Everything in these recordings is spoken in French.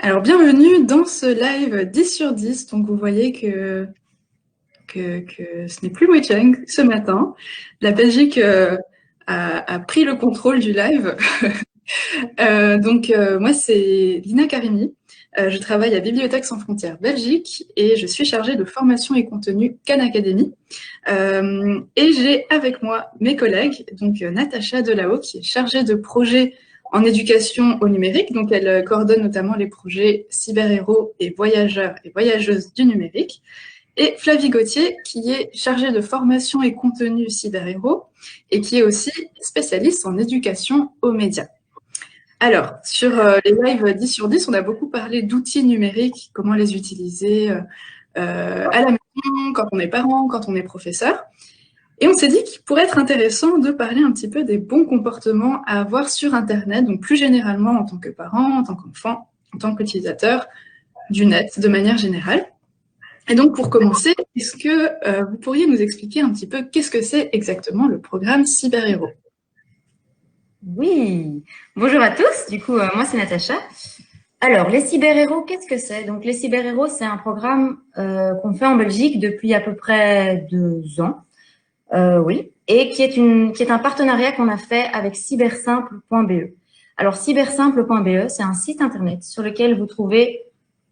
Alors, bienvenue dans ce live 10 sur 10. Donc, vous voyez que ce n'est plus Wei Cheng ce matin. La Belgique a pris le contrôle du live. Moi, c'est Lina Karimi. Je travaille à Bibliothèques sans frontières Belgique et je suis chargée de formation et contenu Khan Academy. Et j'ai avec moi mes collègues, donc Natacha Delao, qui est chargée de projet en éducation au numérique. Donc, elle coordonne notamment les projets cyberhéros et voyageurs et voyageuses du numérique. Et Flavie Gauthier, qui est chargée de formation et contenu cyberhéros et qui est aussi spécialiste en éducation aux médias. Alors, sur les lives 10 sur 10, on a beaucoup parlé d'outils numériques, comment les utiliser à la maison, quand on est parent, quand on est professeur. Et on s'est dit qu'il pourrait être intéressant de parler un petit peu des bons comportements à avoir sur Internet, donc plus généralement en tant que parent, en tant qu'enfant, en tant qu'utilisateur du net de manière générale. Et donc pour commencer, est-ce que vous pourriez nous expliquer un petit peu qu'est-ce que c'est exactement le programme Cyberhéros? Oui, bonjour à tous. Du coup, moi c'est Natacha. Alors, les cyberhéros, qu'est-ce que c'est? Donc, les cyberhéros, c'est un programme qu'on fait en Belgique depuis à peu près 2 ans, oui, et qui est un partenariat qu'on a fait avec cybersimple.be. Alors, cybersimple.be, c'est un site internet sur lequel vous trouvez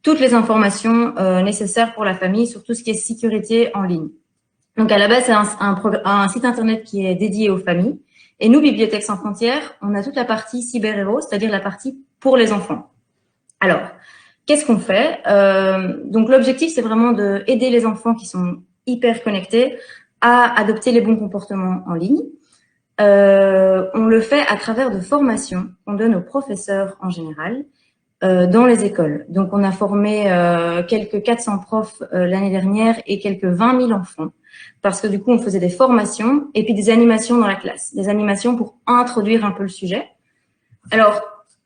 toutes les informations nécessaires pour la famille sur tout ce qui est sécurité en ligne. Donc, à la base, c'est un site internet qui est dédié aux familles. Et nous, Bibliothèques sans frontières, on a toute la partie cyberhéros, c'est-à-dire la partie pour les enfants. Alors, qu'est-ce qu'on fait? Donc, l'objectif, c'est vraiment d'aider les enfants qui sont hyper connectés à adopter les bons comportements en ligne. On le fait à travers de formations qu'on donne aux professeurs en général dans les écoles. Donc, on a formé quelques 400 profs l'année dernière et quelques 20 000 enfants. Parce que du coup, on faisait des formations et puis des animations dans la classe. Des animations pour introduire un peu le sujet. Alors,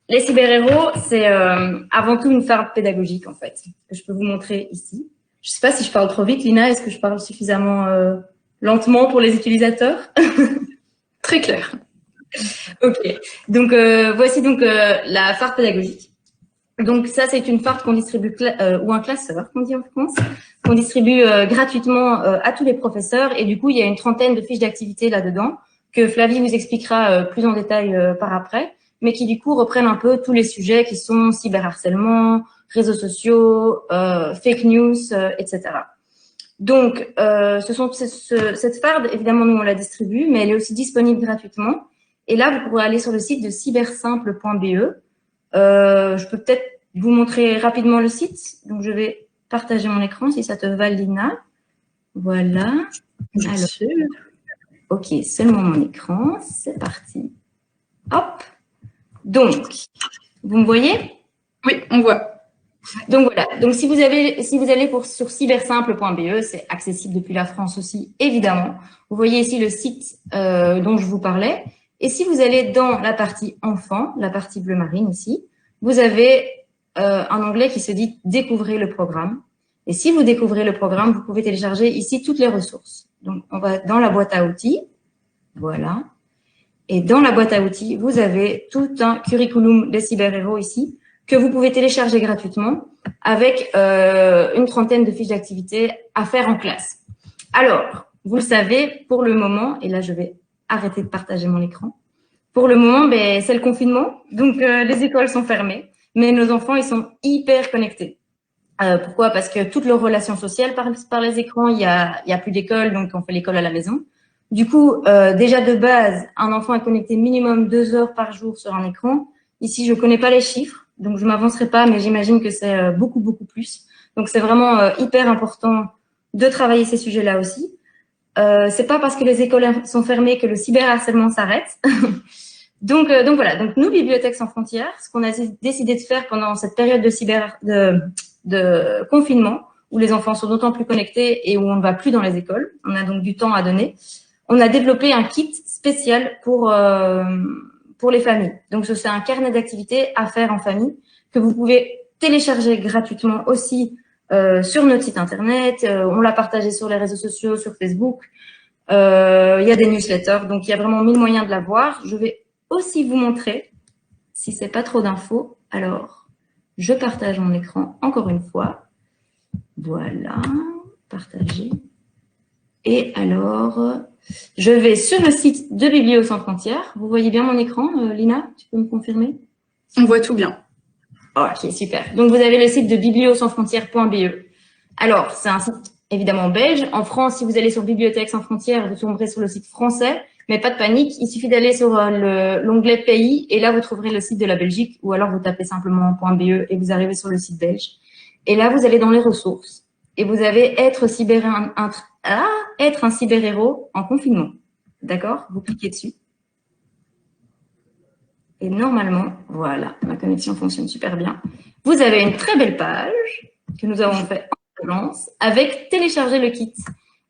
les cyberhéros, c'est avant tout une farde pédagogique, en fait, que je peux vous montrer ici. Je ne sais pas si je parle trop vite, Lina. Est-ce que je parle suffisamment lentement pour les utilisateurs? Très clair. Ok. Donc, voici donc la farde pédagogique. Donc ça, c'est une farde qu'on distribue, ou un classeur, qu'on dit en France, qu'on distribue gratuitement à tous les professeurs. Et du coup, il y a une trentaine de fiches d'activité là-dedans que Flavie vous expliquera plus en détail par après, mais qui du coup reprennent un peu tous les sujets qui sont cyberharcèlement, réseaux sociaux, fake news, etc. Donc, cette farde, évidemment, nous, on la distribue, mais elle est aussi disponible gratuitement. Et là, vous pourrez aller sur le site de cybersimple.be. Je peux peut-être vous montrer rapidement le site. Donc, je vais partager mon écran si ça te va, Lina. Voilà. Bien sûr. Ok, seulement mon écran. C'est parti. Hop. Donc, vous me voyez? Oui, on voit. Donc voilà. Donc si vous allez sur cybersimple.be, c'est accessible depuis la France aussi, évidemment. Vous voyez ici le site dont je vous parlais. Et si vous allez dans la partie enfant, la partie bleu marine ici, vous avez un onglet qui se dit Découvrez le programme. Et si vous découvrez le programme, vous pouvez télécharger ici toutes les ressources. Donc on va dans la boîte à outils. Voilà. Et dans la boîte à outils, vous avez tout un curriculum des cyberhéros ici que vous pouvez télécharger gratuitement avec une trentaine de fiches d'activité à faire en classe. Alors, vous le savez, pour le moment, et là je vais arrêter de partager mon écran, pour le moment, c'est le confinement, donc les écoles sont fermées, mais nos enfants, ils sont hyper connectés. Pourquoi? Parce que toutes leurs relations sociales par les écrans, il y a plus d'école, donc on fait l'école à la maison. Du coup, déjà de base, un enfant est connecté minimum 2 heures par jour sur un écran. Ici, je connais pas les chiffres, donc je m'avancerai pas, mais j'imagine que c'est beaucoup, beaucoup plus. Donc, c'est vraiment hyper important de travailler ces sujets-là aussi. C'est pas parce que les écoles sont fermées que le cyberharcèlement s'arrête. Donc voilà. Donc, nous, Bibliothèques sans frontières, ce qu'on a décidé de faire pendant cette période de confinement, où les enfants sont d'autant plus connectés et où on ne va plus dans les écoles, on a donc du temps à donner, on a développé un kit spécial pour les familles. Donc, c'est un carnet d'activités à faire en famille que vous pouvez télécharger gratuitement aussi sur notre site internet. On l'a partagé sur les réseaux sociaux, sur Facebook. Il y a des newsletters, donc il y a vraiment 1000 moyens de l'avoir. Je vais aussi vous montrer, si c'est pas trop d'infos. Alors, Je partage mon écran encore une fois. Voilà, partager. Et alors, je vais sur le site de Biblio sans frontières. Vous voyez bien mon écran, Lina? Tu peux me confirmer? On voit tout bien. Ok, super. Donc, vous avez le site de bibliosansfrontières.be. Alors, c'est un site évidemment belge. En France, si vous allez sur Bibliothèques sans frontières, vous tomberez sur le site français. Mais pas de panique, il suffit d'aller sur l'onglet pays et là, vous trouverez le site de la Belgique ou alors vous tapez simplement .be et vous arrivez sur le site belge. Et là, vous allez dans les ressources et vous avez être un cyber-héros en confinement. D'accord? Vous cliquez dessus. Et normalement, voilà, ma connexion fonctionne super bien. Vous avez une très belle page que nous avons fait en avance avec télécharger le kit.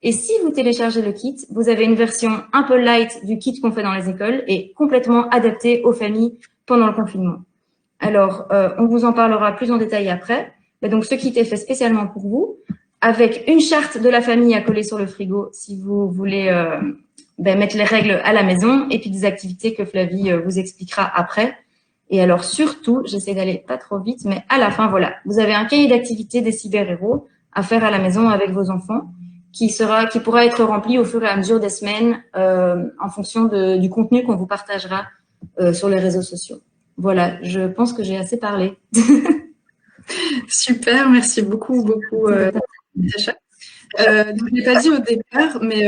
Et si vous téléchargez le kit, vous avez une version un peu light du kit qu'on fait dans les écoles et complètement adaptée aux familles pendant le confinement. Alors, on vous en parlera plus en détail après. Mais donc, ce kit est fait spécialement pour vous avec une charte de la famille à coller sur le frigo si vous voulez mettre les règles à la maison et puis des activités que Flavie vous expliquera après. Et alors surtout, j'essaie d'aller pas trop vite, mais à la fin, voilà, vous avez un cahier d'activités des cyber-héros à faire à la maison avec vos enfants qui pourra être rempli au fur et à mesure des semaines en fonction du contenu qu'on vous partagera sur les réseaux sociaux. Voilà, je pense que j'ai assez parlé. Super, merci beaucoup, Natacha. Donc, je l'ai pas dit au départ, mais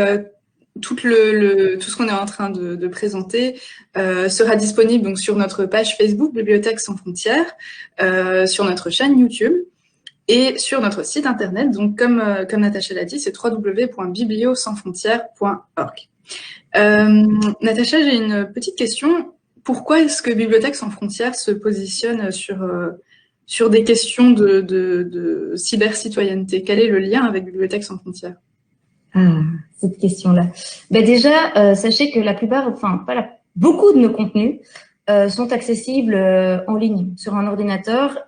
tout ce qu'on est en train de présenter sera disponible donc sur notre page Facebook Bibliothèques sans frontières, sur notre chaîne YouTube et sur notre site internet. Donc comme Natacha l'a dit, c'est www.bibliosansfrontières.org. Natacha, j'ai une petite question. Pourquoi est-ce que Bibliothèques sans frontières se positionne sur des questions de cyber-citoyenneté? Quel est le lien avec Bibliothèques sans frontières? Ah, cette question-là. Déjà, sachez que la plupart, beaucoup de nos contenus sont accessibles en ligne sur un ordinateur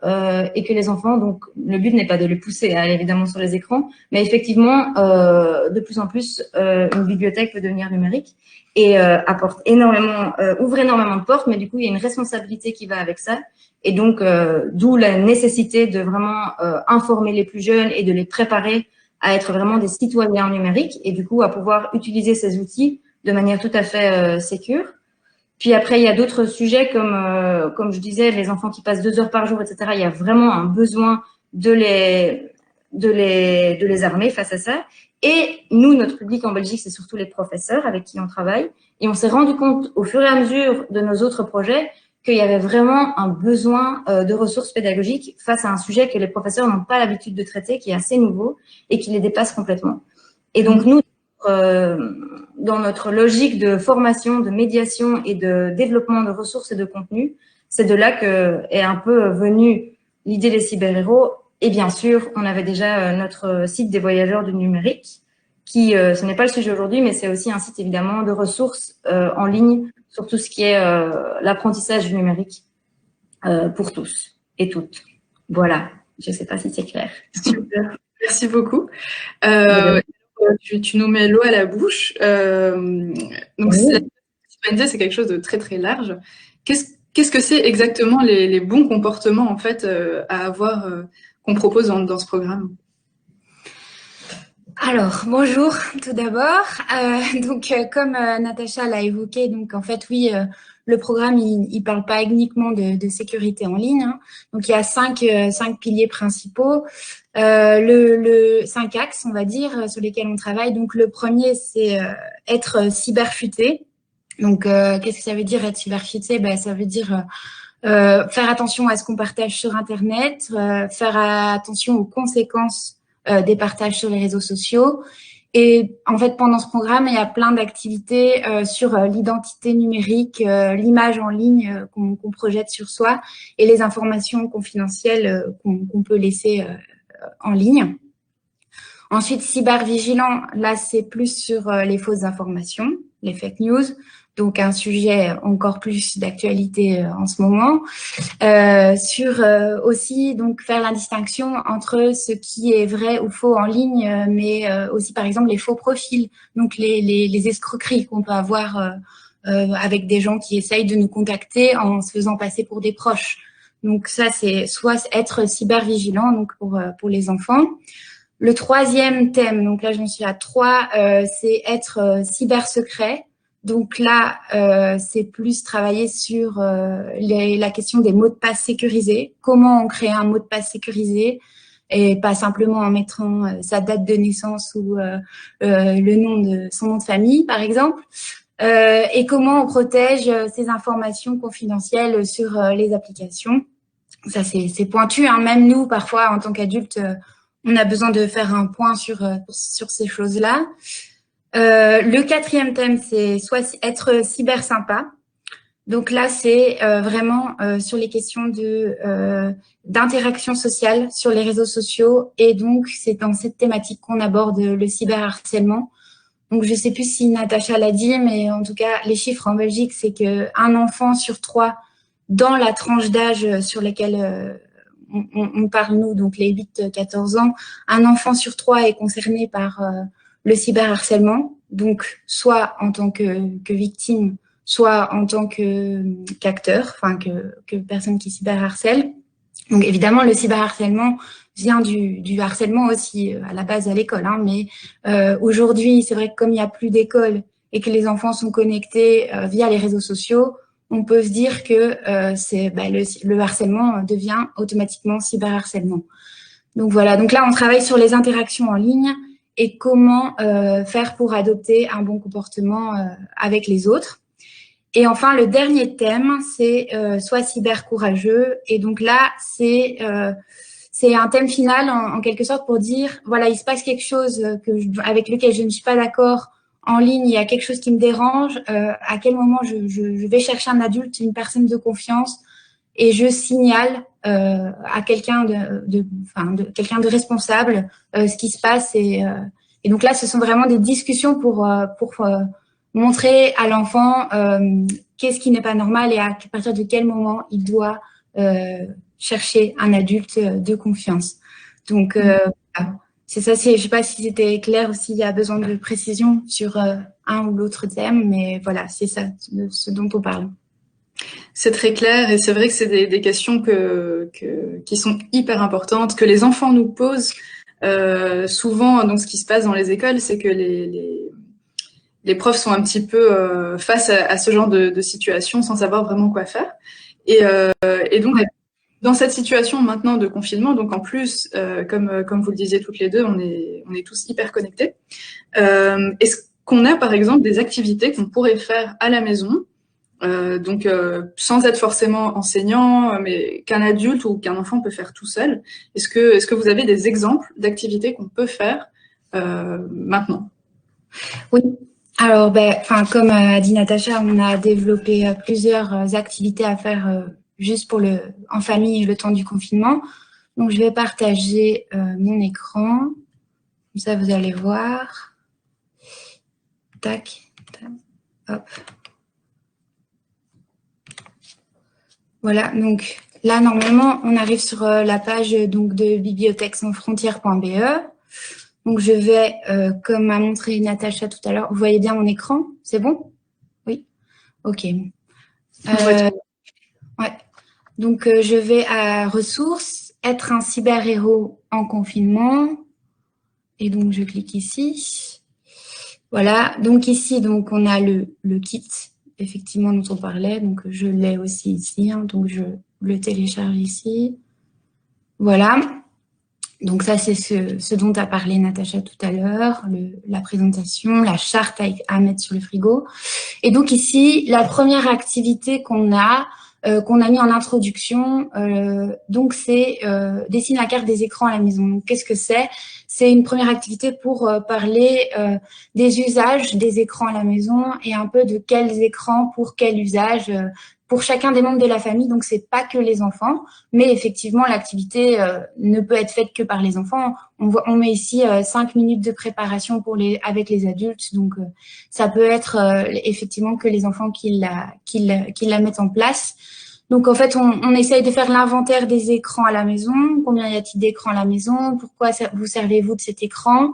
et que les enfants, donc le but n'est pas de les pousser à aller évidemment sur les écrans, mais effectivement, de plus en plus, une bibliothèque peut devenir numérique et ouvre énormément de portes, mais du coup, il y a une responsabilité qui va avec ça. Et donc, d'où la nécessité de vraiment informer les plus jeunes et de les préparer à être vraiment des citoyens numériques et du coup à pouvoir utiliser ces outils de manière tout à fait sécure. Puis après, il y a d'autres sujets comme je disais, les enfants qui passent 2 heures par jour, etc. Il y a vraiment un besoin de les armer face à ça. Et nous, notre public en Belgique, c'est surtout les professeurs avec qui on travaille. Et on s'est rendu compte au fur et à mesure de nos autres projets qu'il y avait vraiment un besoin de ressources pédagogiques face à un sujet que les professeurs n'ont pas l'habitude de traiter, qui est assez nouveau et qui les dépasse complètement. Et donc, nous, dans notre logique de formation, de médiation et de développement de ressources et de contenus, c'est de là que est un peu venue l'idée des cyber-héros. Et bien sûr, on avait déjà notre site des voyageurs du numérique, qui, ce n'est pas le sujet aujourd'hui, mais c'est aussi un site évidemment de ressources en ligne sur tout ce qui est l'apprentissage du numérique pour tous et toutes. Voilà, je ne sais pas si c'est clair. Super, merci beaucoup. Tu nous mets l'eau à la bouche. Donc, la citoyenneté, c'est quelque chose de très, très large. Qu'est-ce que c'est exactement les bons comportements en fait, à avoir qu'on propose dans ce programme? Alors, bonjour tout d'abord. Comme Natacha l'a évoqué, donc en fait, oui, le programme, il parle pas uniquement de sécurité en ligne. Hein. Donc, il y a cinq piliers principaux, 5 axes, on va dire, sur lesquels on travaille. Donc, le premier, c'est être cyberfuté. Donc, qu'est-ce que ça veut dire être cyberfuté? Ça veut dire faire attention à ce qu'on partage sur Internet, faire attention aux conséquences des partages sur les réseaux sociaux. Et en fait, pendant ce programme, il y a plein d'activités sur l'identité numérique, l'image en ligne qu'on projette sur soi et les informations confidentielles qu'on peut laisser en ligne. Ensuite, cybervigilant, là, c'est plus sur les fausses informations, les fake news. Donc, un sujet encore plus d'actualité en ce moment. Aussi, donc, faire la distinction entre ce qui est vrai ou faux en ligne, mais aussi, par exemple, les faux profils. Donc, les escroqueries qu'on peut avoir avec des gens qui essayent de nous contacter en se faisant passer pour des proches. Donc ça, c'est soit être cybervigilant donc pour les enfants. Le troisième thème, donc là j'en suis à 3, c'est être cybersecret. Donc là, c'est plus travailler sur la question des mots de passe sécurisés. Comment on crée un mot de passe sécurisé et pas simplement en mettant sa date de naissance ou le nom de son nom de famille, par exemple. Et comment on protège ces informations confidentielles sur les applications. Ça, c'est pointu, hein. Même nous, parfois, en tant qu'adultes, on a besoin de faire un point sur ces choses-là. Le quatrième thème, c'est soit être cyber sympa. Donc là, c'est vraiment sur les questions d'interaction sociale sur les réseaux sociaux. Et donc, c'est dans cette thématique qu'on aborde le cyberharcèlement. Donc, je sais plus si Natacha l'a dit, mais en tout cas, les chiffres en Belgique, c'est qu'un enfant sur 3 dans la tranche d'âge sur laquelle on parle, nous, donc les 8-14 ans, un enfant sur 3 est concerné par le cyberharcèlement, donc soit en tant que victime, soit en tant qu'acteur, enfin que personne qui cyberharcèle. Donc évidemment, le cyberharcèlement vient du harcèlement aussi à la base à l'école, hein, mais aujourd'hui, c'est vrai que comme il n'y a plus d'école et que les enfants sont connectés via les réseaux sociaux, on peut se dire que le harcèlement devient automatiquement cyberharcèlement. Donc voilà, donc là on travaille sur les interactions en ligne et comment faire pour adopter un bon comportement avec les autres. Et enfin, le dernier thème, c'est soit cyber courageux. Et donc là, c'est un thème final en quelque sorte pour dire, voilà, il se passe quelque chose avec lequel je ne suis pas d'accord en ligne, il y a quelque chose qui me dérange, à quel moment je vais chercher un adulte, une personne de confiance, et je signale à quelqu'un quelqu'un de responsable ce qui se passe. Et donc là, ce sont vraiment des discussions pour montrer à l'enfant qu'est-ce qui n'est pas normal et à partir de quel moment il doit chercher un adulte de confiance. Donc, voilà. C'est ça. Je ne sais pas si c'était clair ou s'il y a besoin de précision sur un ou l'autre thème, mais voilà, c'est ça ce dont on parle. C'est très clair et c'est vrai que c'est des questions qui sont hyper importantes, que les enfants nous posent souvent. Donc, ce qui se passe dans les écoles, c'est que les profs sont un petit peu face à ce genre de situation sans savoir vraiment quoi faire. Et donc, dans cette situation maintenant de confinement, donc en plus, comme vous le disiez toutes les deux, on est tous hyper connectés. Est-ce qu'on a par exemple des activités qu'on pourrait faire à la maison, donc sans être forcément enseignant, mais qu'un adulte ou qu'un enfant peut faire tout seul? Est-ce que vous avez des exemples d'activités qu'on peut faire maintenant? Oui. Alors, comme a dit Natacha, on a développé plusieurs activités à faire juste en famille le temps du confinement. Donc, je vais partager mon écran. Comme ça, vous allez voir. Tac. Hop. Voilà. Donc, là, normalement, on arrive sur la page donc, de bibliothèquesansfrontières.be. Donc, je vais, comme a montré Natacha tout à l'heure, vous voyez bien mon écran? C'est bon? Oui? Ok. Ouais. Donc, je vais à ressources, être un cyber-héros en confinement. Et donc, je clique ici. Voilà. Donc, ici, donc, on a le kit, effectivement, dont on parlait. Donc, je l'ai aussi ici. Hein, donc, je le télécharge ici. Voilà. Donc ça, c'est ce dont a parlé Natacha tout à l'heure, la présentation, la charte à mettre sur le frigo. Et donc ici, la première activité qu'on a mis en introduction, donc c'est dessiner la carte des écrans à la maison. Qu'est-ce que c'est? C'est une première activité pour parler des usages des écrans à la maison et un peu de quels écrans pour quel usage pour chacun des membres de la famille. Donc, c'est pas que les enfants, mais effectivement, l'activité ne peut être faite que par les enfants. On met ici 5 minutes de préparation avec les adultes. Donc, ça peut être effectivement que les enfants qui la mettent en place. Donc, en fait, on essaye de faire l'inventaire des écrans à la maison. Combien y a-t-il d'écrans à la maison? Pourquoi vous servez-vous de cet écran?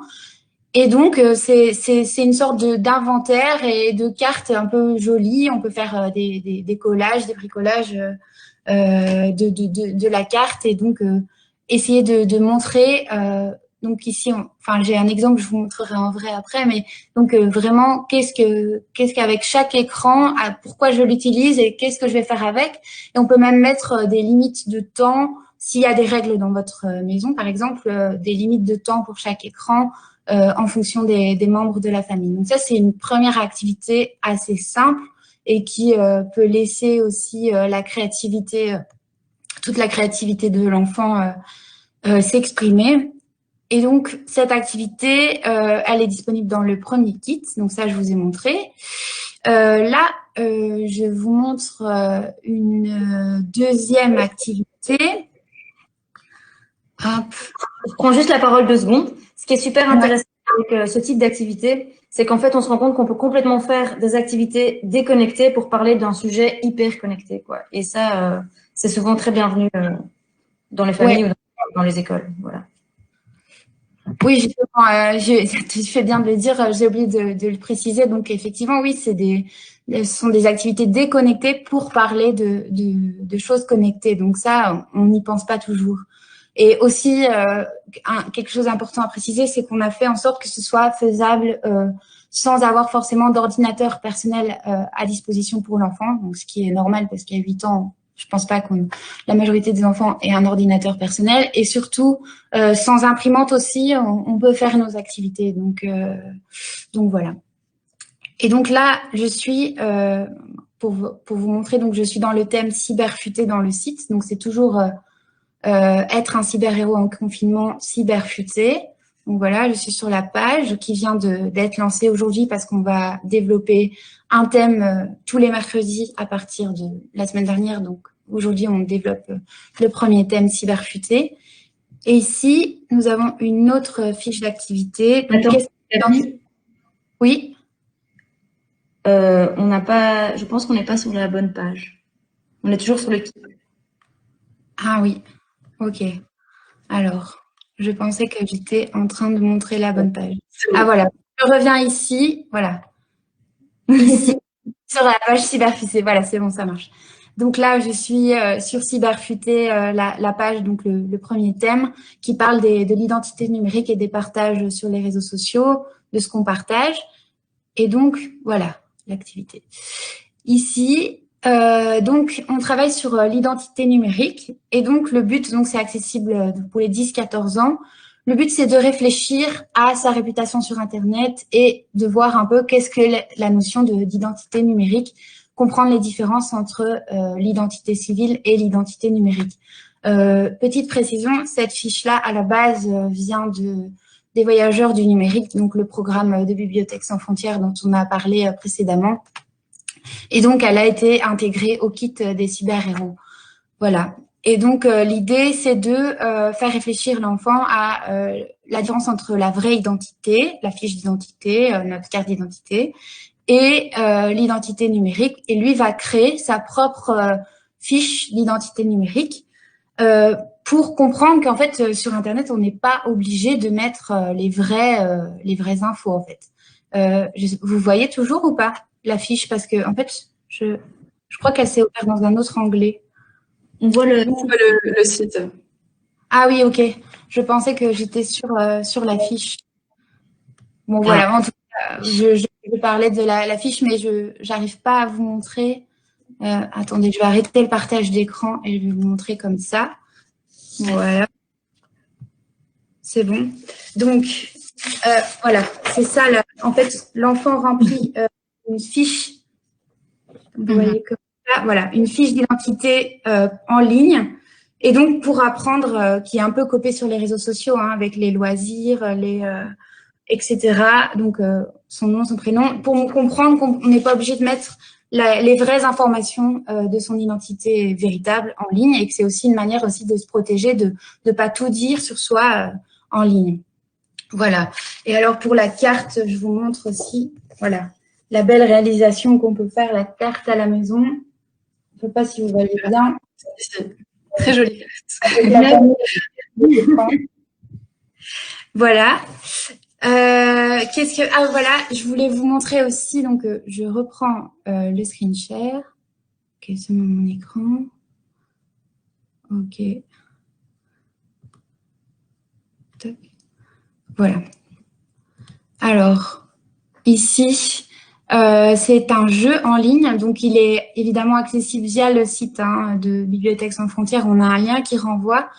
Et donc, c'est une sorte d'inventaire et de cartes un peu jolies. On peut faire des collages, des bricolages de la carte et donc essayer de montrer. Donc ici, enfin j'ai un exemple, je vous montrerai en vrai après, mais donc vraiment qu'est-ce qu'avec chaque écran, pourquoi je l'utilise et qu'est-ce que je vais faire avec. Et on peut même mettre des limites de temps s'il y a des règles dans votre maison, par exemple, des limites de temps pour chaque écran en fonction des membres de la famille. Donc ça, c'est une première activité assez simple et qui peut laisser aussi la créativité, toute la créativité de l'enfant s'exprimer. Et donc, cette activité, elle est disponible dans le premier kit. Donc ça, je vous ai montré. Là, je vous montre une deuxième activité. Hop. Je prends juste la parole 2 secondes. Ce qui est super intéressant avec ce type d'activité, c'est qu'en fait, on se rend compte qu'on peut complètement faire des activités déconnectées pour parler d'un sujet hyper connecté, quoi. Et ça, c'est souvent très bienvenu dans les familles ou dans les écoles. Voilà. Oui, justement, tu fais bien de le dire, j'ai oublié de le préciser. Donc, effectivement, oui, ce sont des activités déconnectées pour parler de choses connectées. Donc ça, on n'y pense pas toujours. Et aussi, quelque chose d'important à préciser, c'est qu'on a fait en sorte que ce soit faisable sans avoir forcément d'ordinateur personnel à disposition pour l'enfant. Donc, ce qui est normal parce qu'il y a 8 ans, je pense pas que la majorité des enfants aient un ordinateur personnel. Et surtout, sans imprimante aussi, on peut faire nos activités. Donc voilà. Et donc là, je suis, pour vous montrer, donc je suis dans le thème cyberfuté dans le site. Donc c'est toujours être un cyber-héros en confinement cyberfuté. Donc voilà, je suis sur la page qui vient d'être lancée aujourd'hui parce qu'on va développer un thème tous les mercredis à partir de la semaine dernière. Donc aujourd'hui, on développe le premier thème cyberfuté. Et ici, nous avons une autre fiche d'activité. Oui. On n'a pas. Je pense qu'on n'est pas sur la bonne page. On est toujours sur le kit. Ah oui. Ok. Alors, je pensais que j'étais en train de montrer la bonne page. Ah voilà. Je reviens ici. Voilà. Ici, sur la page cyberfuté. Voilà, c'est bon, ça marche. Donc là, je suis sur cyberfuté, la page, donc le premier thème, qui parle de l'identité numérique et des partages sur les réseaux sociaux, de ce qu'on partage. Et donc, voilà, l'activité. Ici, donc, on travaille sur l'identité numérique. Et donc, le but, donc, c'est accessible pour les 10-14 ans. Le but, c'est de réfléchir à sa réputation sur Internet et de voir un peu qu'est-ce que la notion d'identité numérique, comprendre les différences entre l'identité civile et l'identité numérique. Petite précision, cette fiche-là, à la base, vient des Voyageurs du numérique, donc le programme de Bibliothèques sans frontières dont on a parlé précédemment. Et donc, elle a été intégrée au kit des cyber-héros. Voilà. Et donc, l'idée, c'est de faire réfléchir l'enfant à la différence entre la vraie identité, la fiche d'identité, notre carte d'identité, et l'identité numérique. Et lui va créer sa propre fiche d'identité numérique pour comprendre qu'en fait, sur Internet, on n'est pas obligé de mettre les vraies infos, en fait. Vous voyez toujours ou pas la fiche? Parce que, en fait, je crois qu'elle s'est ouverte dans un autre onglet. On voit le site. Ah oui, ok. Je pensais que j'étais sur la fiche. Bon, voilà. En tout cas, je parlais de la fiche, mais je n'arrive pas à vous montrer. Attendez, je vais arrêter le partage d'écran et je vais vous montrer comme ça. Voilà. C'est bon. Donc, voilà. C'est ça. En fait, l'enfant remplit une fiche. Vous voyez comme ça. Voilà. Une fiche d'identité en ligne. Et donc, pour apprendre, qui est un peu copié sur les réseaux sociaux, hein, avec les loisirs, etc. Donc, son nom, son prénom, pour comprendre qu'on n'est pas obligé de mettre les vraies informations de son identité véritable en ligne et que c'est aussi une manière aussi de se protéger, de ne pas tout dire sur soi en ligne. Voilà. Et alors, pour la carte, je vous montre aussi, voilà, la belle réalisation qu'on peut faire, la carte à la maison. Je ne sais pas si vous voyez bien. Très jolie. Voilà. Ah voilà, je voulais vous montrer aussi, donc je reprends le screen share. Ok, c'est mon écran. Ok. Voilà. Alors, ici, c'est un jeu en ligne, donc il est évidemment accessible via le site de Bibliothèques sans frontières. On a un lien qui renvoie.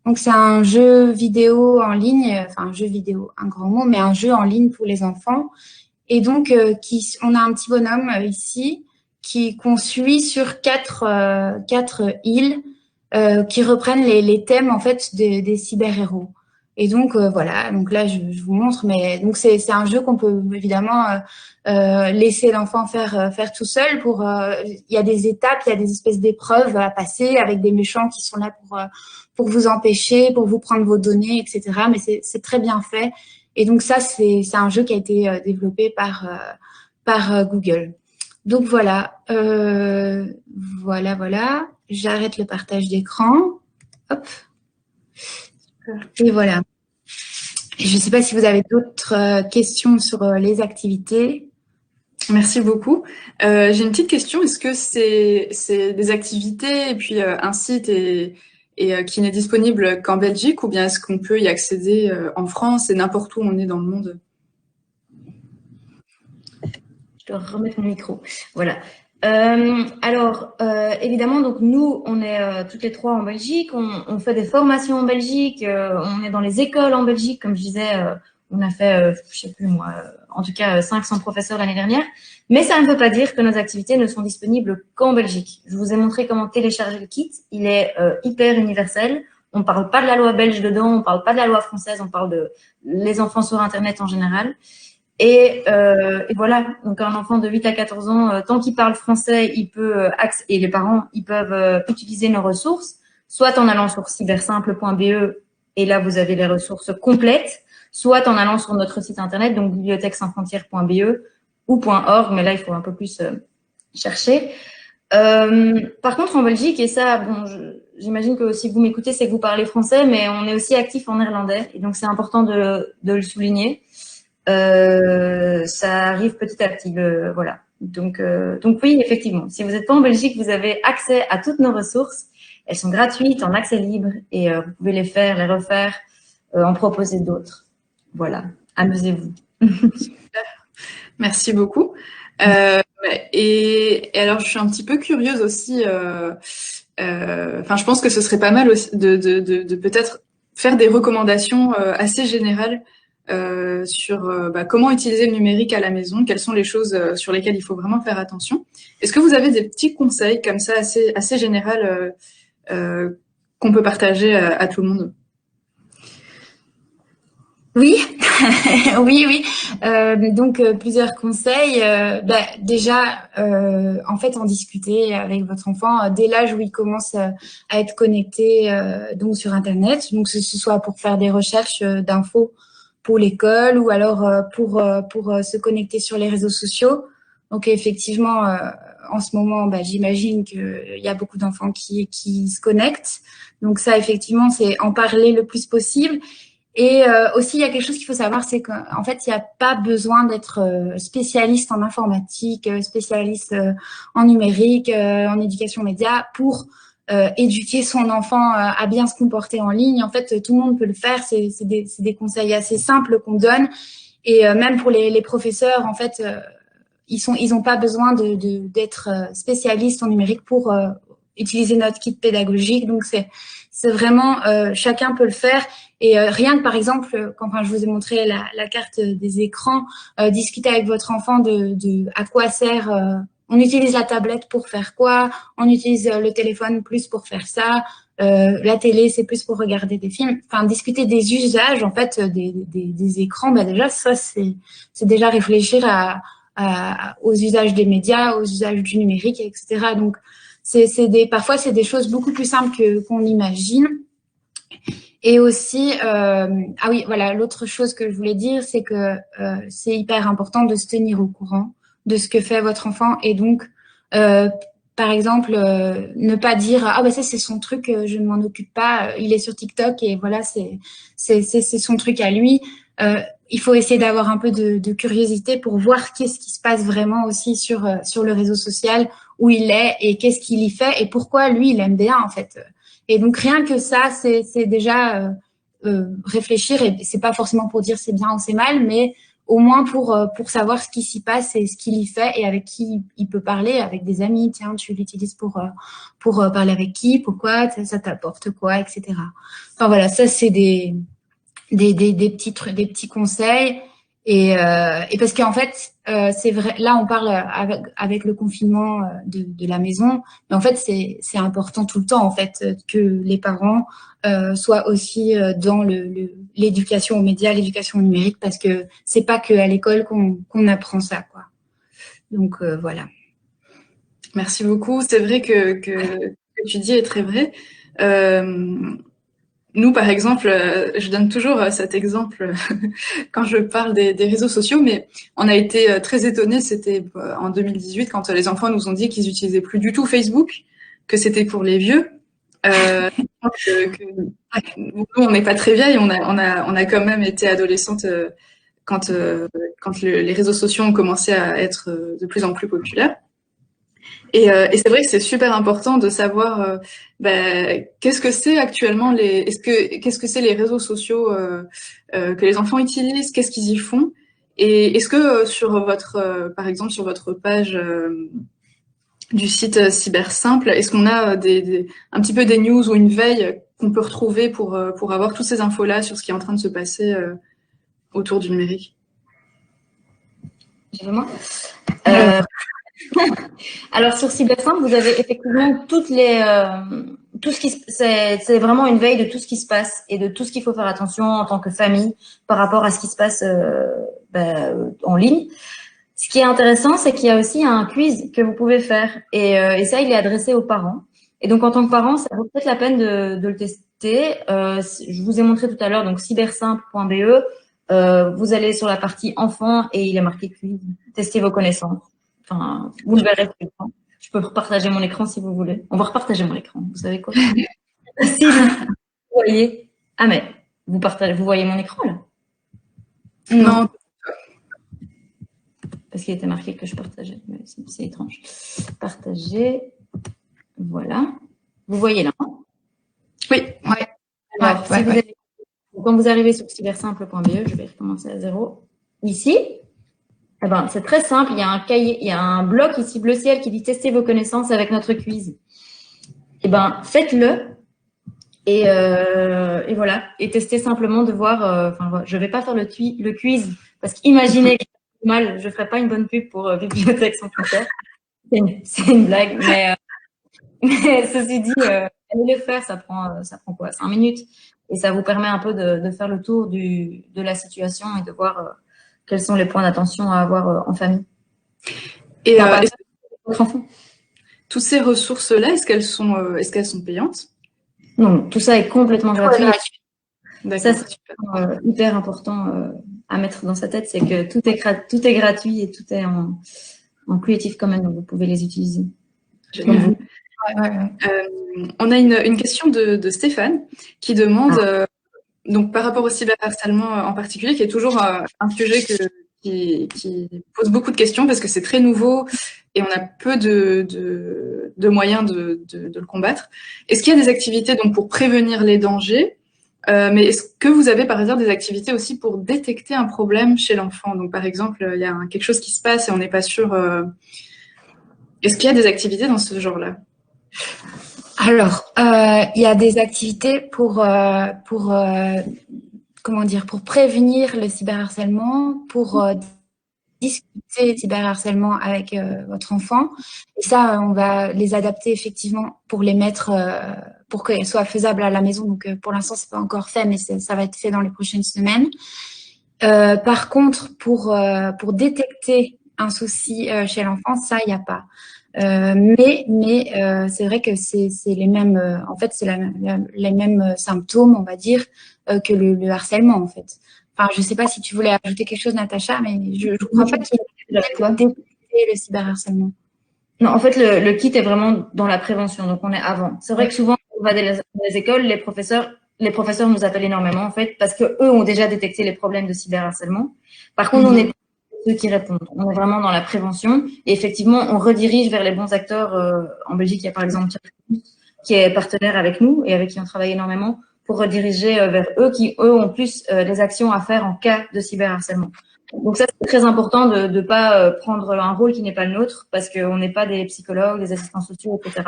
Donc, c'est un jeu vidéo en ligne, enfin, un jeu vidéo, un grand mot, mais un jeu en ligne pour les enfants. Et donc, on a un petit bonhomme ici qu'on suit sur quatre îles qui reprennent les thèmes en fait des cyber-héros. Et donc voilà, donc là je vous montre, mais donc c'est un jeu qu'on peut évidemment laisser l'enfant faire tout seul. Il y a des étapes, il y a des espèces d'épreuves à passer avec des méchants qui sont là pour vous empêcher, pour vous prendre vos données, etc. Mais c'est très bien fait. Et donc ça c'est un jeu qui a été développé par Google. Donc voilà, voilà. J'arrête le partage d'écran. Hop. Et voilà. Je ne sais pas si vous avez d'autres questions sur les activités. Merci beaucoup. J'ai une petite question. Est-ce que c'est des activités et puis un site qui n'est disponible qu'en Belgique, ou bien est-ce qu'on peut y accéder en France et n'importe où on est dans le monde? Je dois remettre mon micro. Voilà. Évidemment, donc nous, on est toutes les trois en Belgique. On fait des formations en Belgique. On est dans les écoles en Belgique, comme je disais. On a fait, je sais plus moi, en tout cas 500 professeurs l'année dernière. Mais ça ne veut pas dire que nos activités ne sont disponibles qu'en Belgique. Je vous ai montré comment télécharger le kit. Il est hyper universel. On parle pas de la loi belge dedans, on parle pas de la loi française, on parle de les enfants sur Internet en général. Et voilà, donc un enfant de 8 à 14 ans, tant qu'il parle français, il peut et les parents, ils peuvent utiliser nos ressources, soit en allant sur cybersimple.be, et là vous avez les ressources complètes, soit en allant sur notre site internet, donc bibliothèquessansfrontières.be ou .org, mais là il faut un peu plus chercher. Par contre, en Belgique, et ça, bon, j'imagine que si vous m'écoutez, c'est que vous parlez français, mais on est aussi actif en néerlandais, et donc c'est important de le souligner. Ça arrive petit à petit, voilà. Donc oui, effectivement, si vous n'êtes pas en Belgique, vous avez accès à toutes nos ressources. Elles sont gratuites, en accès libre, et vous pouvez les faire, les refaire, en proposer d'autres. Voilà, amusez-vous. Merci beaucoup. Et alors, je suis un petit peu curieuse aussi. Enfin, je pense que ce serait pas mal aussi de peut-être faire des recommandations assez générales sur comment utiliser le numérique à la maison, quelles sont les choses sur lesquelles il faut vraiment faire attention. Est-ce que vous avez des petits conseils comme ça assez général qu'on peut partager à tout le monde? Oui, oui. Donc plusieurs conseils. Déjà, en fait, en discuter avec votre enfant dès l'âge où il commence à être connecté donc sur Internet. Donc que ce soit pour faire des recherches d'infos pour l'école ou alors pour se connecter sur les réseaux sociaux. Donc effectivement, en ce moment, j'imagine qu'il y a beaucoup d'enfants qui se connectent. Donc ça, effectivement, c'est en parler le plus possible. Et aussi, il y a quelque chose qu'il faut savoir, c'est qu'en fait, il n'y a pas besoin d'être spécialiste en informatique, spécialiste en numérique, en éducation média pour éduquer son enfant à bien se comporter en ligne. En fait, tout le monde peut le faire. C'est des conseils assez simples qu'on donne. Et même pour les professeurs, en fait, ils ont pas besoin d'être spécialistes en numérique pour utiliser notre kit pédagogique. Donc, c'est vraiment, chacun peut le faire. Et rien que, par exemple, quand je vous ai montré la carte des écrans, discuter avec votre enfant de à quoi sert, on utilise la tablette pour faire quoi, on utilise le téléphone plus pour faire ça, la télé, c'est plus pour regarder des films. Enfin, discuter des usages, en fait, des écrans, déjà, ça, c'est déjà réfléchir aux usages des médias, aux usages du numérique, etc. Donc, parfois, c'est des choses beaucoup plus simples qu'on imagine. Et aussi, ah oui, voilà, l'autre chose que je voulais dire, c'est que c'est hyper important de se tenir au courant de ce que fait votre enfant. Et donc, par exemple, ne pas dire ah ça c'est son truc, je ne m'en occupe pas, il est sur TikTok et voilà, c'est son truc à lui. Il faut essayer d'avoir un peu de curiosité pour voir qu'est-ce qui se passe vraiment aussi sur le réseau social où il est et qu'est-ce qu'il y fait et pourquoi lui il aime bien en fait. Et donc rien que ça, c'est déjà réfléchir, et c'est pas forcément pour dire c'est bien ou c'est mal, mais au moins pour savoir ce qui s'y passe et ce qu'il y fait et avec qui il peut parler, avec des amis. Tiens, tu l'utilises pour parler avec qui, pourquoi, ça t'apporte quoi, etc. Enfin voilà, ça c'est des petits trucs, des petits conseils. Et parce qu'en fait, c'est vrai, là on parle avec le confinement de la maison, mais en fait c'est important tout le temps en fait que les parents soient aussi dans l'éducation aux médias, l'éducation au numérique, parce que c'est pas que à l'école qu'on apprend ça, quoi. Donc voilà. Merci beaucoup. C'est vrai que ce que tu dis est très vrai. Nous, par exemple, je donne toujours cet exemple quand je parle des réseaux sociaux, mais on a été très étonnés, c'était en 2018, quand les enfants nous ont dit qu'ils utilisaient plus du tout Facebook, que c'était pour les vieux. Nous, on n'est pas très vieilles, on a quand même été adolescentes quand les réseaux sociaux ont commencé à être de plus en plus populaires. Et c'est vrai que c'est super important de savoir qu'est-ce que c'est actuellement qu'est-ce que c'est les réseaux sociaux que les enfants utilisent, qu'est-ce qu'ils y font, et est-ce que sur votre par exemple sur votre page du site Cyber Simple, est-ce qu'on a un petit peu des news ou une veille qu'on peut retrouver pour avoir toutes ces infos-là sur ce qui est en train de se passer autour du numérique? Alors sur Cybersimple, vous avez effectivement tout ce qui c'est vraiment une veille de tout ce qui se passe et de tout ce qu'il faut faire attention en tant que famille par rapport à ce qui se passe en ligne. Ce qui est intéressant, c'est qu'il y a aussi un quiz que vous pouvez faire et ça, il est adressé aux parents. Et donc en tant que parent, ça vaut peut-être la peine de le tester. Je vous ai montré tout à l'heure donc cybersimple.be. Vous allez sur la partie enfants et il est marqué quiz. Testez vos connaissances. Enfin, vous le verrez plus tard. Je peux repartager mon écran si vous voulez. On va repartager mon écran. Vous savez quoi? Si vous voyez. Ah mais vous voyez mon écran là? Non. Parce qu'il était marqué que je partageais. C'est étrange. Partager. Voilà. Vous voyez là? Oui. Ouais. Alors, quand vous arrivez sur cybersimple.be, je vais recommencer à zéro. Ici. Eh ben, c'est très simple. Il y a un cahier, il y a un bloc ici bleu ciel qui dit tester vos connaissances avec notre quiz. Eh ben, faites-le et voilà. Et testez simplement de voir. Je vais pas faire le quiz parce qu'imaginez que je ferai pas une bonne pub pour Bibliothèques sans frontières. C'est une blague, mais ceci dit, allez le faire. Ça prend quoi? 5 minutes et ça vous permet un peu de faire le tour de la situation et de voir. Quels sont les points d'attention à avoir en famille? Et toutes ces ressources-là, est-ce qu'elles sont payantes? Non, tout ça est complètement gratuit. Ça, c'est hyper important à mettre dans sa tête, c'est que tout est gratuit et tout est en Creative Commons, donc vous pouvez les utiliser. Génial. On a une question de Stéphane qui demande... Donc, par rapport au cyberharcèlement en particulier, qui est toujours un sujet qui pose beaucoup de questions parce que c'est très nouveau et on a peu de moyens de le combattre. Est-ce qu'il y a des activités donc pour prévenir les dangers, mais est-ce que vous avez par hasard des activités aussi pour détecter un problème chez l'enfant? Donc, par exemple, il y a quelque chose qui se passe et on n'est pas sûr. Est-ce qu'il y a des activités dans ce genre-là? Alors, il y a des activités pour prévenir le cyberharcèlement, pour discuter cyberharcèlement avec votre enfant. Et ça, on va les adapter effectivement pour les mettre, pour qu'elles soient faisables à la maison. Donc, pour l'instant, c'est pas encore fait, mais ça va être fait dans les prochaines semaines. Par contre, pour détecter un souci chez l'enfant, ça, il n'y a pas. Mais c'est vrai que c'est les mêmes, en fait, c'est les mêmes symptômes, on va dire, que le harcèlement, en fait. Enfin, je sais pas si tu voulais ajouter quelque chose, Natacha, mais je crois pas qu'il y ait détecter le cyberharcèlement. Non, en fait, le kit est vraiment dans la prévention, donc on est avant. C'est vrai que souvent, on va dans les écoles, les professeurs nous appellent énormément, en fait, parce que eux ont déjà détecté les problèmes de cyberharcèlement. Par contre, on est ceux qui répondent. On est vraiment dans la prévention et effectivement, on redirige vers les bons acteurs. En Belgique, il y a par exemple qui est partenaire avec nous et avec qui on travaille énormément pour rediriger vers eux qui, eux, ont plus des actions à faire en cas de cyberharcèlement. Donc ça, c'est très important de ne pas prendre un rôle qui n'est pas le nôtre parce qu'on n'est pas des psychologues, des assistants sociaux, etc.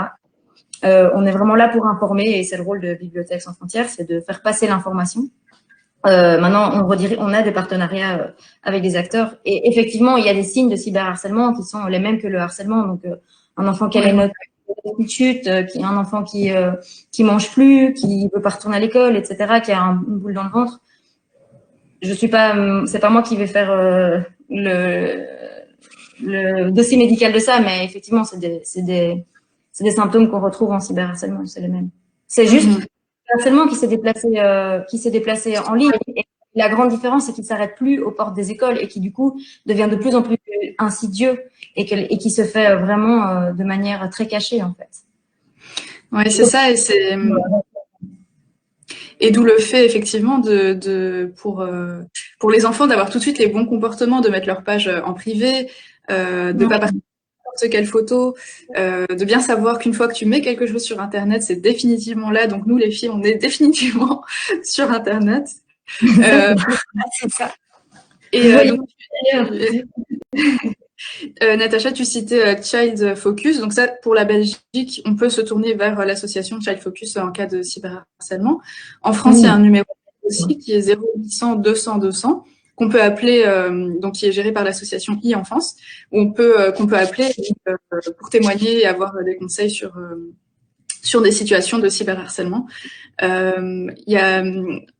On est vraiment là pour informer et c'est le rôle de Bibliothèques sans frontières, c'est de faire passer l'information. Maintenant, on a des partenariats avec des acteurs et effectivement, il y a des signes de cyberharcèlement qui sont les mêmes que le harcèlement. Donc, un enfant qui a les notes qui chute, un enfant qui mange plus, qui veut pas retourner à l'école, etc., qui a une boule dans le ventre. C'est pas moi qui vais faire le dossier médical de ça, mais effectivement, c'est des symptômes qu'on retrouve en cyberharcèlement, c'est les mêmes. C'est juste le harcèlement qui s'est déplacé en ligne. Et la grande différence, c'est qu'il s'arrête plus aux portes des écoles et qui, du coup, devient de plus en plus insidieux et qui se fait vraiment de manière très cachée, en fait. Oui, c'est ça. Et d'où le fait, effectivement, pour les enfants d'avoir tout de suite les bons comportements, de mettre leur page en privé, de pas partager n'importe quelle photo, de bien savoir qu'une fois que tu mets quelque chose sur Internet, c'est définitivement là. Donc nous, les filles, on est définitivement sur Internet. C'est ça. Et donc, Natacha, tu citais Child Focus. Donc ça, pour la Belgique, on peut se tourner vers l'association Child Focus en cas de cyberharcèlement. En France, il y a un numéro aussi qui est 0800 200 200 qu'on peut appeler, donc qui est géré par l'association e-enfance, qu'on peut appeler pour témoigner et avoir des conseils sur des situations de cyberharcèlement. Il y a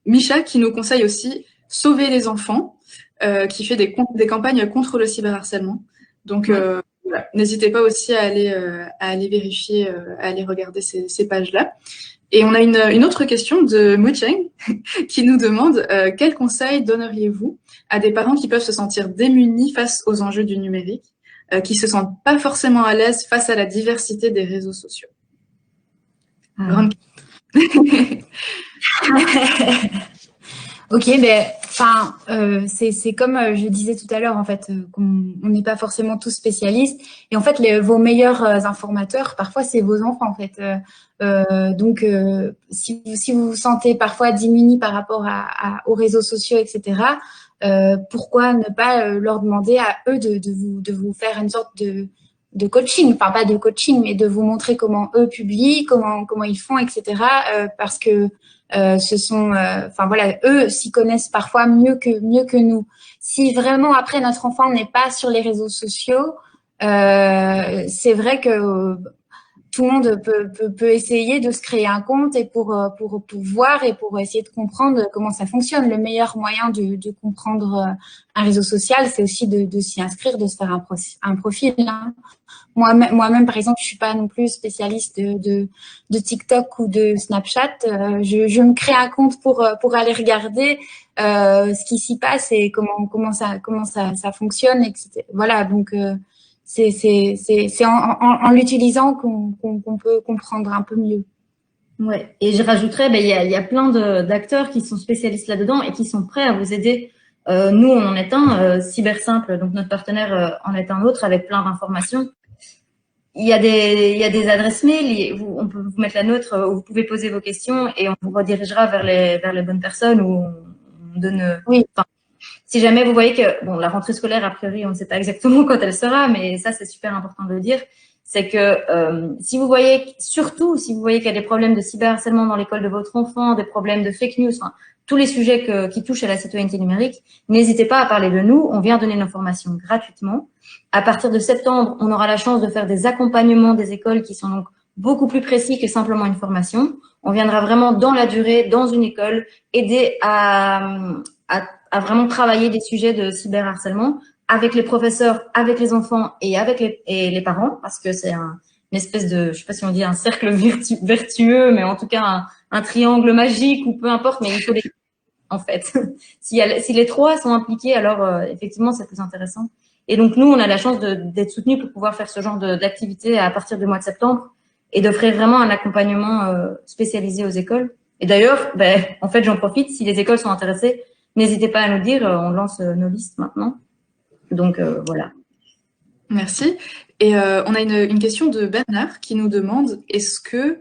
Micha qui nous conseille aussi Sauver les enfants, qui fait des campagnes contre le cyberharcèlement. Donc, voilà. N'hésitez pas aussi à aller vérifier, à aller regarder ces pages-là. Et on a une autre question de Mucheng qui nous demande quels conseils donneriez-vous à des parents qui peuvent se sentir démunis face aux enjeux du numérique, qui se sentent pas forcément à l'aise face à la diversité des réseaux sociaux. Ok, c'est comme je disais tout à l'heure, en fait, on n'est pas forcément tous spécialistes. Et en fait, vos meilleurs informateurs, parfois, c'est vos enfants, en fait. Donc, si vous vous sentez parfois démunis par rapport aux réseaux sociaux, etc., pourquoi ne pas leur demander à eux de vous faire une sorte de coaching, enfin pas de coaching, mais de vous montrer comment eux publient, comment ils font, etc. Parce que ce sont, eux s'y connaissent parfois mieux que nous. Si vraiment après notre enfant n'est pas sur les réseaux sociaux, c'est vrai que tout le monde peut essayer de se créer un compte et pour voir et pour essayer de comprendre comment ça fonctionne. Le meilleur moyen de comprendre un réseau social, c'est aussi de s'y inscrire, de se faire un profil. Hein. Moi-même, par exemple, je suis pas non plus spécialiste de TikTok ou de Snapchat. Je me crée un compte pour aller regarder ce qui s'y passe et comment ça fonctionne, etc. Voilà, donc c'est en l'utilisant qu'on peut comprendre un peu mieux. Ouais. Et je rajouterais, il y a plein d'acteurs qui sont spécialistes là-dedans et qui sont prêts à vous aider. Nous, on en est un, Cybersimple, donc notre partenaire en est un autre avec plein d'informations. Il y a des adresses mail, on peut vous mettre la nôtre où vous pouvez poser vos questions et on vous redirigera vers les bonnes personnes où on donne. Oui. Si jamais vous voyez que la rentrée scolaire, a priori, on ne sait pas exactement quand elle sera, mais ça, c'est super important de le dire. C'est que si vous voyez qu'il y a des problèmes de cyberharcèlement dans l'école de votre enfant, des problèmes de fake news, tous les sujets qui touchent à la citoyenneté numérique, n'hésitez pas à parler de nous. On vient donner nos formations gratuitement. À partir de septembre, on aura la chance de faire des accompagnements des écoles qui sont donc beaucoup plus précis que simplement une formation. On viendra vraiment dans la durée, dans une école, aider à vraiment travailler des sujets de cyberharcèlement avec les professeurs, avec les enfants et avec les parents, parce que c'est une espèce de, je sais pas si on dit un cercle vertueux, mais en tout cas un triangle magique ou peu importe, mais il faut en fait. Si les trois sont impliqués, alors effectivement, c'est plus intéressant. Et donc, nous, on a la chance d'être soutenus pour pouvoir faire ce genre d'activité à partir du mois de septembre et d'offrir vraiment un accompagnement spécialisé aux écoles. Et d'ailleurs, en fait, j'en profite, si les écoles sont intéressées, n'hésitez pas à nous dire, on lance nos listes maintenant. Donc, voilà. Merci. Et on a une question de Bernard qui nous demande, est-ce que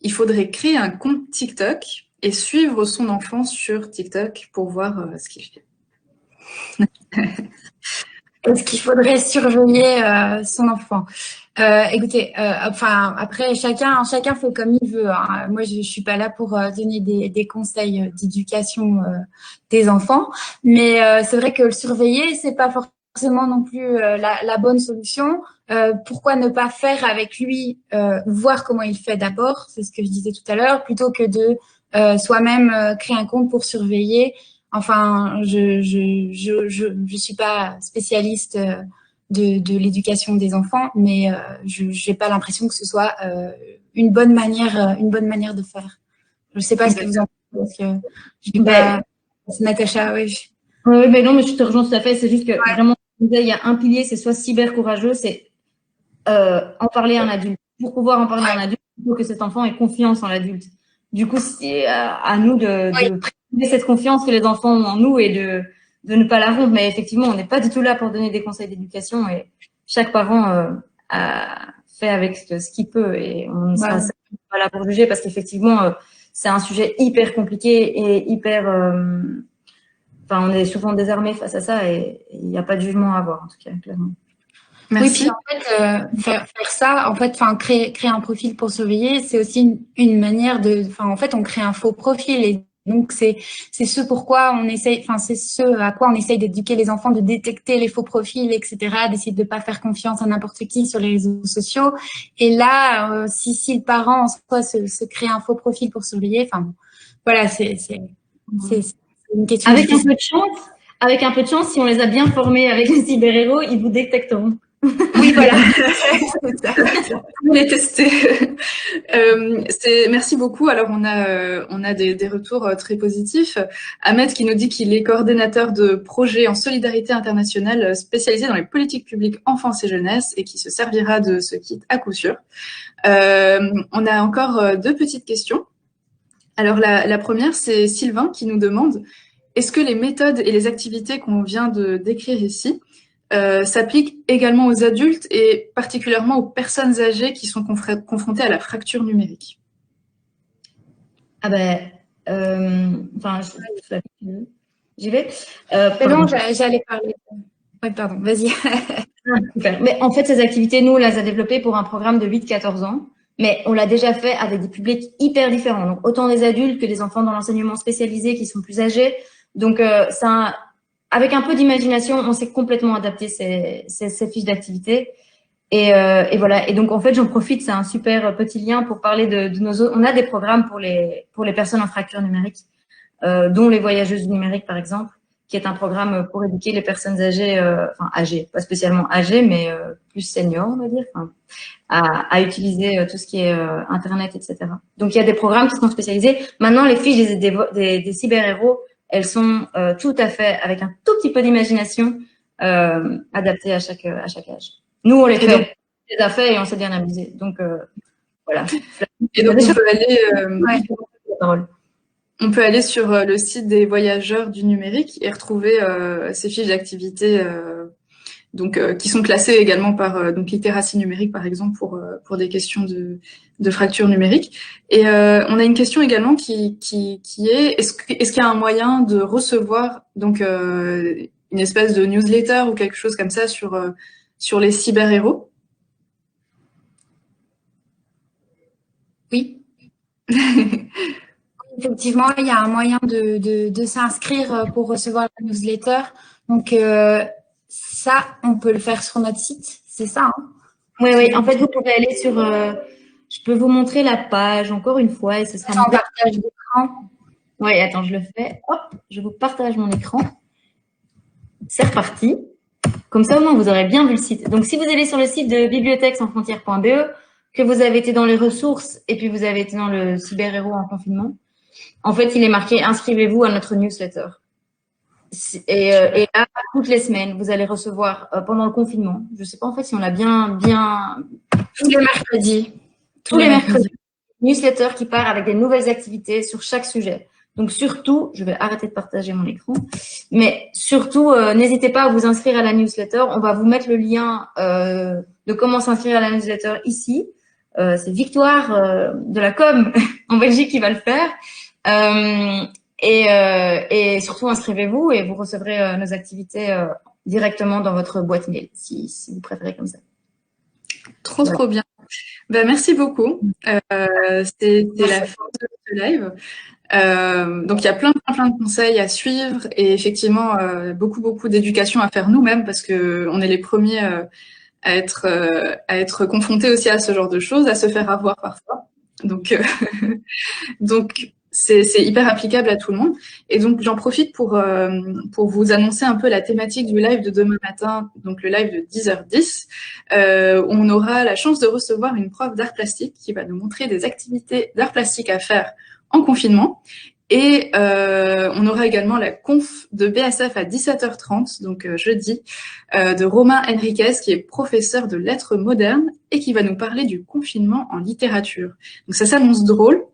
il faudrait créer un compte TikTok et suivre son enfant sur TikTok pour voir ce qu'il fait. Est-ce qu'il faudrait surveiller son enfant? Écoutez, enfin après chacun fait comme il veut, hein. Moi je suis pas là pour donner des conseils d'éducation des enfants, mais c'est vrai que le surveiller c'est pas forcément non plus la bonne solution. Pourquoi ne pas faire avec lui, voir comment il fait d'abord, c'est ce que je disais tout à l'heure, plutôt que de soi-même créer un compte pour surveiller. Enfin, je suis pas spécialiste de l'éducation des enfants, mais je n'ai pas l'impression que ce soit une bonne manière de faire. Je sais pas ce que vous en pensez, parce que j'ai pas. C'est Natacha, oui. Oui, mais non, mais je te rejoins tout à fait. C'est juste que vraiment, il y a un pilier, c'est soit cyber courageux, c'est en parler à un adulte. Pour pouvoir en parler à un adulte, il faut que cet enfant ait confiance en l'adulte. Du coup, c'est à nous de préserver cette confiance que les enfants ont en nous et de ne pas la rompre. Mais effectivement, on n'est pas du tout là pour donner des conseils d'éducation et chaque parent fait avec ce qu'il peut et on ne sera pas là pour juger parce qu'effectivement, c'est un sujet hyper compliqué et hyper. Enfin, on est souvent désarmés face à ça et il n'y a pas de jugement à avoir en tout cas, clairement. Merci. Oui, puis en fait, faire ça, en fait, enfin, créer un profil pour surveiller, c'est aussi une manière de, enfin, en fait, on crée un faux profil et donc c'est ce pourquoi on essaye, enfin, c'est ce à quoi on essaye d'éduquer les enfants, de détecter les faux profils, etc., d'essayer de pas faire confiance à n'importe qui sur les réseaux sociaux. Et là, si le parent en soi se crée un faux profil pour surveiller, enfin, voilà, c'est une question. Avec un peu de chance, si on les a bien formés avec les cyber-héros, ils vous détecteront. Oui, voilà. On est testé. Merci beaucoup. Alors, on a des retours très positifs. Ahmed qui nous dit qu'il est coordinateur de projet en solidarité internationale spécialisé dans les politiques publiques enfance et jeunesse et qui se servira de ce kit à coup sûr. On a encore deux petites questions. Alors, la première, c'est Sylvain qui nous demande est-ce que les méthodes et les activités qu'on vient de décrire ici s'appliquent également aux adultes et particulièrement aux personnes âgées qui sont confrontées à la fracture numérique? Ah ben, enfin, j'y vais. Non, j'allais parler. Oui, pardon, vas-y. Mais en fait, ces activités, nous, on les a développées pour un programme de 8-14 ans, mais on l'a déjà fait avec des publics hyper différents. Donc, autant des adultes que des enfants dans l'enseignement spécialisé qui sont plus âgés. Donc, avec un peu d'imagination, on s'est complètement adapté ces fiches d'activité. Et voilà. Et donc, en fait, j'en profite, c'est un super petit lien pour parler de nos autres. On a des programmes pour les personnes en fracture numérique, dont les voyageuses du numérique, par exemple, qui est un programme pour éduquer les personnes âgées, enfin âgées, pas spécialement âgées, mais plus seniors, on va dire, enfin, à utiliser tout ce qui est Internet, etc. Donc, il y a des programmes qui sont spécialisés. Maintenant, les fiches des cyber-héros, elles sont tout à fait, avec un tout petit peu d'imagination, adaptées à chaque âge. Nous, on les fait, on les a fait et on s'est bien amusé. Donc, voilà. Et donc, on peut aller sur le site des voyageurs du numérique et retrouver ces fiches d'activité qui sont classées également par donc littératie numérique, par exemple, pour des questions de fracture numérique. Et on a une question également qui est est-ce qu'il y a un moyen de recevoir donc une espèce de newsletter ou quelque chose comme ça sur les cyber-héros? Oui. Effectivement, il y a un moyen de s'inscrire pour recevoir la newsletter. Donc, ça, on peut le faire sur notre site, c'est ça, hein? Oui. En fait, vous pouvez aller sur... je peux vous montrer la page encore une fois et ce sera en partage d'écran. Oui, attends, je le fais. Hop, je vous partage mon écran. C'est reparti. Comme ça, au moins, vous aurez bien vu le site. Donc, si vous allez sur le site de bibliothèquesansfrontières.be, que vous avez été dans les ressources et puis vous avez été dans le cyber-héros en confinement, en fait, il est marqué « Inscrivez-vous à notre newsletter ». Et là, toutes les semaines, vous allez recevoir, pendant le confinement, je ne sais pas en fait si on l'a bien... Tous les mercredis. Tous les mercredis. Newsletter qui part avec des nouvelles activités sur chaque sujet. Donc surtout, je vais arrêter de partager mon écran, mais surtout, n'hésitez pas à vous inscrire à la newsletter. On va vous mettre le lien de comment s'inscrire à la newsletter ici. c'est Victoire de la com en Belgique qui va le faire. Et surtout, inscrivez-vous et vous recevrez nos activités directement dans votre boîte mail, si vous préférez comme ça. Trop bien. Ben, merci beaucoup. C'était la fin de ce live. Donc il y a plein de conseils à suivre et effectivement beaucoup d'éducation à faire nous-mêmes parce que on est les premiers à être confrontés aussi à ce genre de choses, à se faire avoir parfois. Donc donc c'est hyper applicable à tout le monde. Et donc j'en profite pour vous annoncer un peu la thématique du live de demain matin, donc le live de 10h10. On aura la chance de recevoir une prof d'art plastique qui va nous montrer des activités d'art plastique à faire en confinement. Et on aura également la conf de BSF à 17h30, donc jeudi, de Romain Henriquez, qui est professeur de lettres modernes et qui va nous parler du confinement en littérature. Donc ça s'annonce drôle.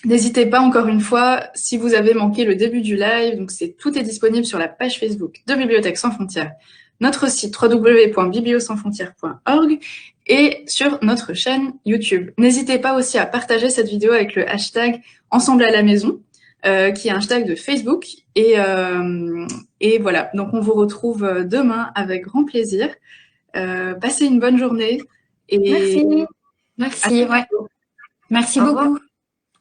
N'hésitez pas, encore une fois, si vous avez manqué le début du live, donc tout est disponible sur la page Facebook de Bibliothèques sans frontières, notre site www.bibliosansfrontières.org et sur notre chaîne YouTube. N'hésitez pas aussi à partager cette vidéo avec le hashtag Ensemble à la maison, qui est un hashtag de Facebook. Et voilà, donc on vous retrouve demain avec grand plaisir. Passez une bonne journée. Et Merci. Ouais. Merci beaucoup.